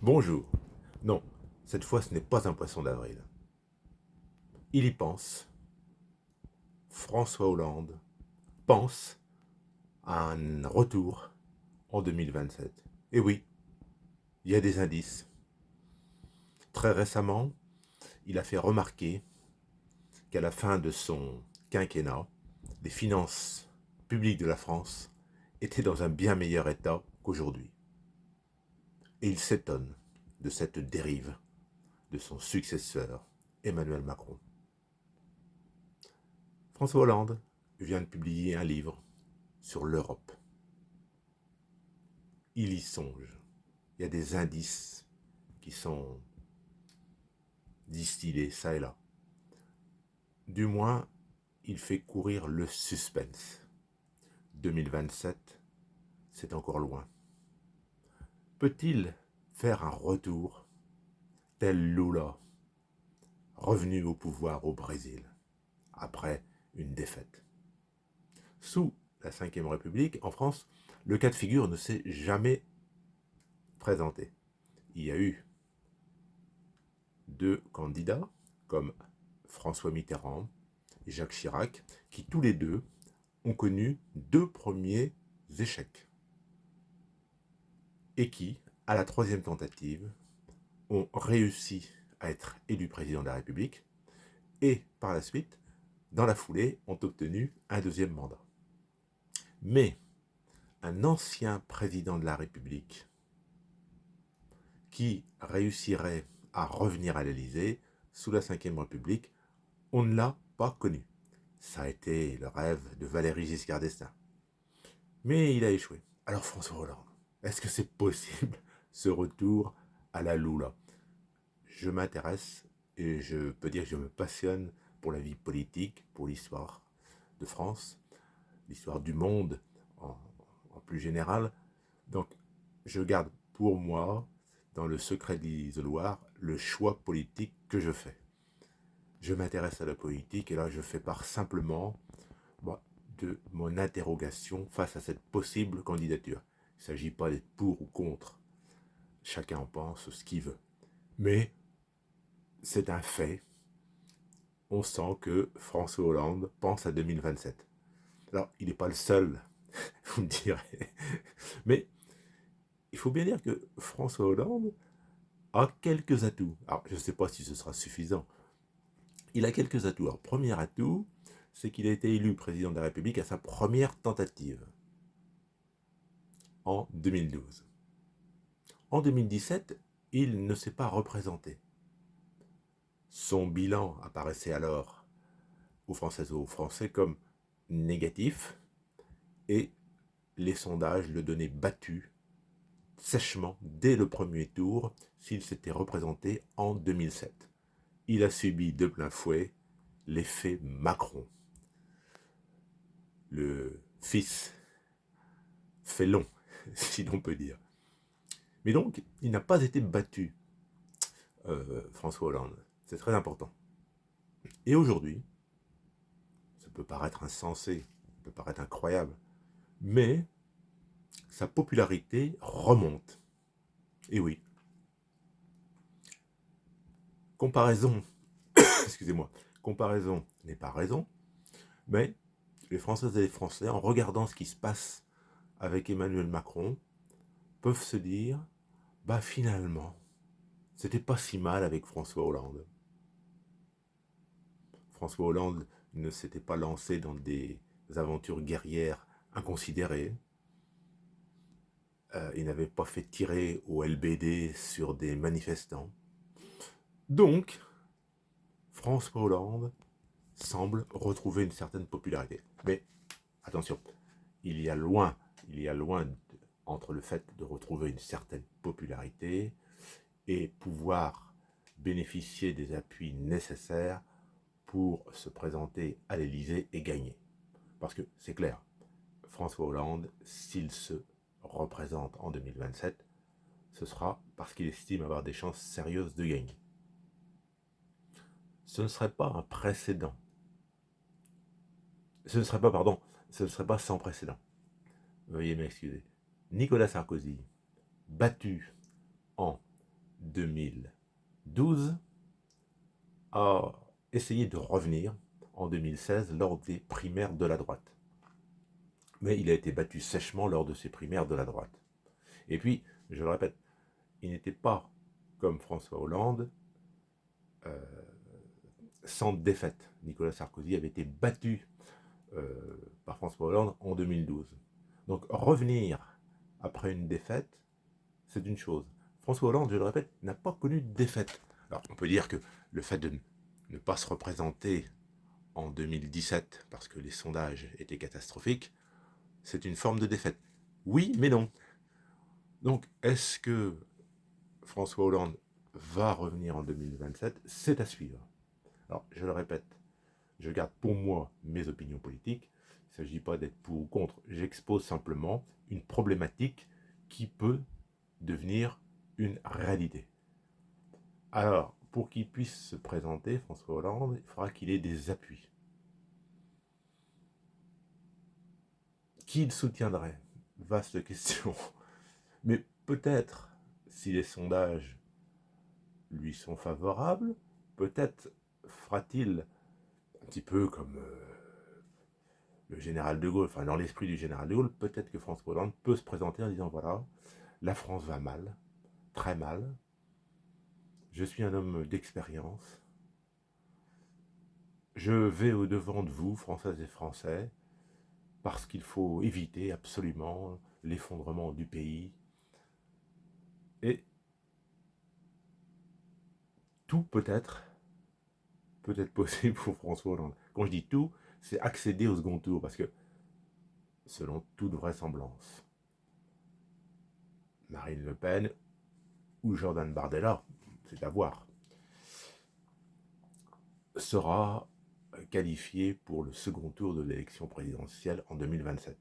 Bonjour. Non, cette fois ce n'est pas un poisson d'avril. Il y pense. François Hollande pense à un retour en 2027. Et oui, il y a des indices. Très récemment, il a fait remarquer qu'à la fin de son quinquennat, les finances publiques de la France étaient dans un bien meilleur état qu'aujourd'hui. Et il s'étonne de cette dérive de son successeur, Emmanuel Macron. François Hollande vient de publier un livre sur l'Europe. Il y songe. Il y a des indices qui sont distillés ça et là. Du moins, il fait courir le suspense. 2027, c'est encore loin. Peut-il faire un retour tel Lula, revenu au pouvoir au Brésil, après une défaite? Sous la Ve République, en France, le cas de figure ne s'est jamais présenté. Il y a eu deux candidats, comme François Mitterrand et Jacques Chirac, qui tous les deux ont connu deux premiers échecs. Et qui, à la troisième tentative, ont réussi à être élus président de la République et, par la suite, dans la foulée, ont obtenu un deuxième mandat. Mais un ancien président de la République qui réussirait à revenir à l'Élysée sous la Ve République, on ne l'a pas connu. Ça a été le rêve de Valéry Giscard d'Estaing. Mais il a échoué. Alors François Hollande, est-ce que c'est possible ce retour à la Lula? Je m'intéresse et je peux dire que je me passionne pour la vie politique, pour l'histoire de France, l'histoire du monde en plus général. Donc je garde pour moi, dans le secret de l'isoloir, le choix politique que je fais. Je m'intéresse à la politique et là je fais part simplement de mon interrogation face à cette possible candidature. Il ne s'agit pas d'être pour ou contre. Chacun en pense ce qu'il veut. Mais c'est un fait. On sent que François Hollande pense à 2027. Alors, il n'est pas le seul, vous me direz. Mais il faut bien dire que François Hollande a quelques atouts. Alors, je ne sais pas si ce sera suffisant. Il a quelques atouts. Alors, premier atout, c'est qu'il a été élu président de la République à sa première tentative, en 2012. En 2017, il ne s'est pas représenté. Son bilan apparaissait alors aux Françaises et aux Français comme négatif et les sondages le donnaient battu sèchement dès le premier tour s'il s'était représenté en 2007. Il a subi de plein fouet l'effet Macron. Le fils fait long, si l'on peut dire. Mais donc, il n'a pas été battu, François Hollande. C'est très important. Et aujourd'hui, ça peut paraître insensé, ça peut paraître incroyable, mais sa popularité remonte. Et oui, comparaison, excusez-moi, comparaison n'est pas raison, mais les Françaises et les Français, en regardant ce qui se passe avec Emmanuel Macron, peuvent se dire, bah finalement, c'était pas si mal avec François Hollande. François Hollande ne s'était pas lancé dans des aventures guerrières inconsidérées. Il n'avait pas fait tirer au LBD sur des manifestants. Donc, François Hollande semble retrouver une certaine popularité. Mais attention, il y a loin entre le fait de retrouver une certaine popularité et pouvoir bénéficier des appuis nécessaires pour se présenter à l'Élysée et gagner. Parce que c'est clair, François Hollande, s'il se représente en 2027, ce sera parce qu'il estime avoir des chances sérieuses de gagner. Ce ne serait pas un précédent. Ce ne serait pas sans précédent. Veuillez m'excuser. Nicolas Sarkozy, battu en 2012 a essayé de revenir en 2016 lors des primaires de la droite. Mais il a été battu sèchement lors de ces primaires de la droite. Et puis, je le répète, il n'était pas comme François Hollande sans défaite. Nicolas Sarkozy avait été battu par François Hollande en 2012. Donc revenir après une défaite, c'est une chose. François Hollande, je le répète, n'a pas connu de défaite. Alors on peut dire que le fait de ne pas se représenter en 2017 parce que les sondages étaient catastrophiques, c'est une forme de défaite. Oui, mais non. Donc est-ce que François Hollande va revenir en 2027? C'est à suivre. Alors je le répète, je garde pour moi mes opinions politiques. Il ne s'agit pas d'être pour ou contre. J'expose simplement une problématique qui peut devenir une réalité. Alors, pour qu'il puisse se présenter, François Hollande, il faudra qu'il ait des appuis. Qui le soutiendrait? Vaste question. Mais peut-être, si les sondages lui sont favorables, peut-être fera-t-il un petit peu comme le général de Gaulle, enfin dans l'esprit du général de Gaulle, peut-être que François Hollande peut se présenter en disant voilà, la France va mal, très mal, je suis un homme d'expérience, je vais au-devant de vous, Françaises et Français, parce qu'il faut éviter absolument l'effondrement du pays. Et tout peut être possible pour François Hollande. Quand je dis tout, c'est accéder au second tour, parce que, selon toute vraisemblance, Marine Le Pen ou Jordan Bardella, c'est à voir, sera qualifié pour le second tour de l'élection présidentielle en 2027.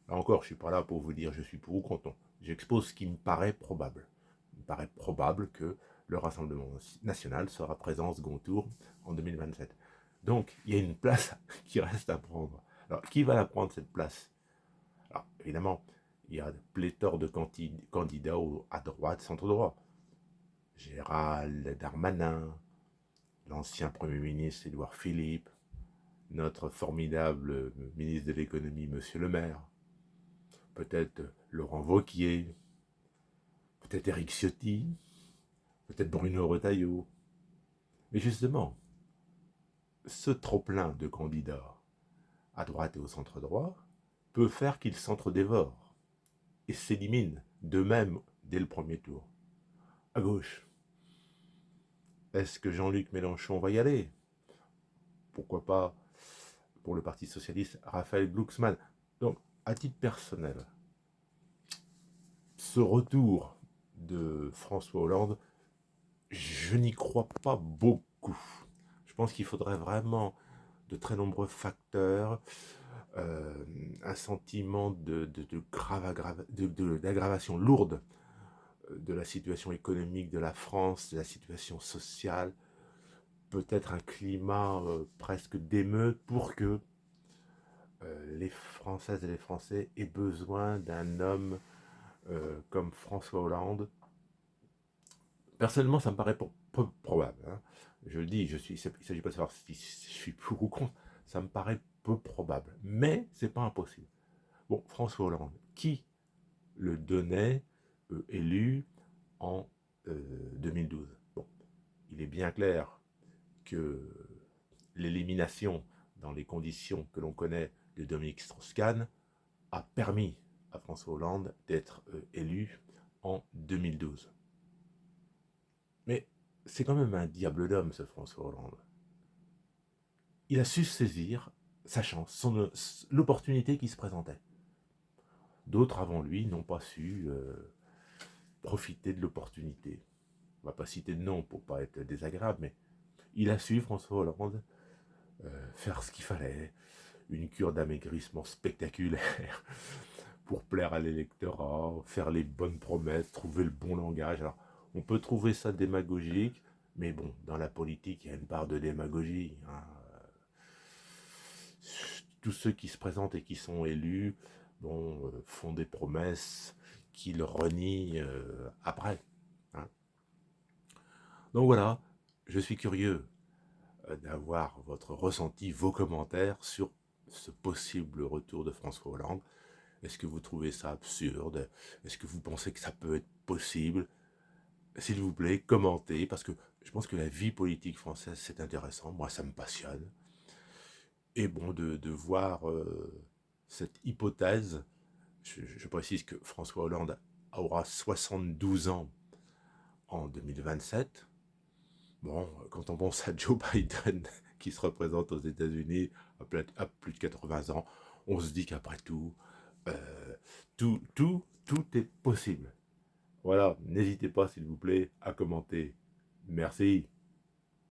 Là encore, je ne suis pas là pour vous dire je suis pour ou contre. J'expose ce qui me paraît probable. Il me paraît probable que le Rassemblement national sera présent au second tour en 2027. Donc, il y a une place qui reste à prendre. Alors, qui va la prendre, cette place? Alors, évidemment, il y a pléthore de candidats à droite, centre-droit. Gérald Darmanin, l'ancien Premier ministre Édouard Philippe, notre formidable ministre de l'économie, Monsieur le Maire, peut-être Laurent Wauquiez, peut-être Éric Ciotti, peut-être Bruno Retailleau. Mais justement, ce trop-plein de candidats à droite et au centre droit peut faire qu'ils s'entre-dévorent et s'éliminent d'eux-mêmes dès le premier tour. À gauche, est-ce que Jean-Luc Mélenchon va y aller? Pourquoi pas, pour le Parti socialiste, Raphaël Glucksmann? Donc, à titre personnel, ce retour de François Hollande, je n'y crois pas beaucoup. Je pense qu'il faudrait vraiment de très nombreux facteurs, un sentiment d'aggravation lourde de la situation économique de la France, de la situation sociale, peut-être un climat presque d'émeute pour que les Françaises et les Français aient besoin d'un homme comme François Hollande. Personnellement, ça me paraît peu probable. Hein. Je le dis, il ne s'agit pas de savoir si je suis pour ou contre, ça me paraît peu probable. Mais c'est pas impossible. Bon, François Hollande, qui le donnait élu en 2012? Bon, il est bien clair que l'élimination dans les conditions que l'on connaît de Dominique Strauss-Kahn a permis à François Hollande d'être élu en 2012. Mais c'est quand même un diable d'homme, ce François Hollande. Il a su saisir sa chance, l'opportunité qui se présentait. D'autres avant lui n'ont pas su profiter de l'opportunité. On ne va pas citer de nom pour ne pas être désagréable, mais il a su, François Hollande, faire ce qu'il fallait, une cure d'amaigrissement spectaculaire pour plaire à l'électorat, faire les bonnes promesses, trouver le bon langage. Alors, on peut trouver ça démagogique, mais bon, dans la politique, il y a une part de démagogie. Hein. Tous ceux qui se présentent et qui sont élus, bon, font des promesses qu'ils renient après. Hein. Donc voilà, je suis curieux d'avoir votre ressenti, vos commentaires sur ce possible retour de François Hollande. Est-ce que vous trouvez ça absurde? Est-ce que vous pensez que ça peut être possible? S'il vous plaît, commentez, parce que je pense que la vie politique française, c'est intéressant. Moi, ça me passionne. Et bon, de voir cette hypothèse, je précise que François Hollande aura 72 ans en 2027. Bon, quand on pense à Joe Biden, qui se représente aux États-Unis à plus de 80 ans, on se dit qu'après tout, tout est possible. Voilà, n'hésitez pas, s'il vous plaît, à commenter. Merci.